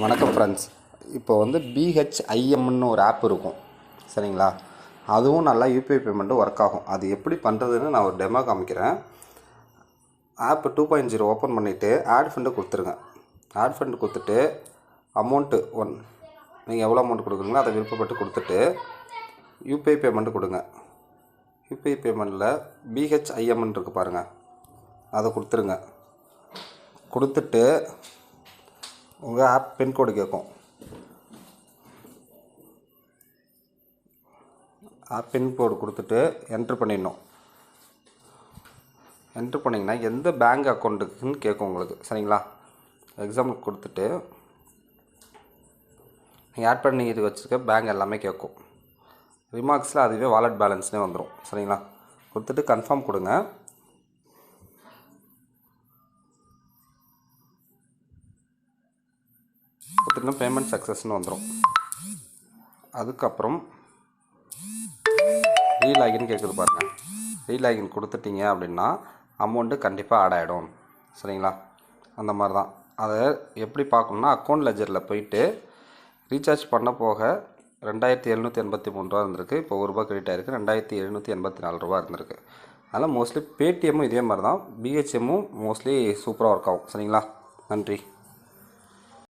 வணக்கம் ஃப்ரெண்ட்ஸ். இப்போ வந்து பிஹெச்ஐஎம்னு ஒரு ஆப் இருக்கும் சரிங்களா. அதுவும் நல்லா யூபிஐ பேமெண்ட்டு ஒர்க் ஆகும். அது எப்படி பண்ணுறதுன்னு நான் ஒரு டெமோ காமிக்கிறேன். ஆப் 2.0 ஓப்பன் பண்ணிவிட்டு ஆட் ஃபண்டு கொடுத்துருங்க. ஆட் ஃபண்டு கொடுத்துட்டு அமௌண்ட்டு நீங்கள் எவ்வளோ அமௌண்ட் கொடுக்குறீங்களோ அதை விருப்பப்பட்டு கொடுத்துட்டு யூபிஐ பேமெண்ட்டு கொடுங்க. யூபிஐ பேமெண்ட்டில் பிஹெச்ஐஎம்னு இருக்குது பாருங்கள், அதை கொடுத்துருங்க. கொடுத்துட்டு உங்கள் ஆப் பின்கோடு கேட்கும். ஆப் பின்கோடு கொடுத்துட்டு என்ட்ரு பண்ணிடணும். என்ட்ரு பண்ணிங்கன்னா எந்த பேங்க் அக்கௌண்ட்டுக்குன்னு கேட்கும் உங்களுக்கு சரிங்களா. எக்ஸாம்பிள் கொடுத்துட்டு நீங்கள் ஆட் பண்ணி இது வச்சுருக்க பேங்க் எல்லாமே கேட்கும். ரிமார்க்ஸில் அதுவே வாலெட் பேலன்ஸ்னே வந்துடும் சரிங்களா. கொடுத்துட்டு கன்ஃபார்ம் கொடுங்க. கொடுத்துட்டு பேமெண்ட் சக்ஸஸ்ன்னு வந்துடும். அதுக்கப்புறம் ரீலாகின் கேட்குது பாருங்கள். ரீலாகின் கொடுத்துட்டீங்க அப்படின்னா அமௌண்ட்டு கண்டிப்பாக ஆட் ஆகிடும் சரிங்களா. அந்த மாதிரி தான். அதை எப்படி பார்க்கணுன்னா அக்கௌண்ட் லெஜரில் போயிட்டு ரீசார்ஜ் பண்ண போக 2783 ரூபா இருந்திருக்கு. இப்போ ₹1 கிரெடிட் ஆகிருக்கு. 2784 ரூபா இருந்திருக்கு. அதனால் மோஸ்ட்லி பேடிஎம்மும் இதே மாதிரி தான். பிஹெச்எம்மும் மோஸ்ட்லி சூப்பராக ஒர்க் ஆகும் சரிங்களா. நன்றி.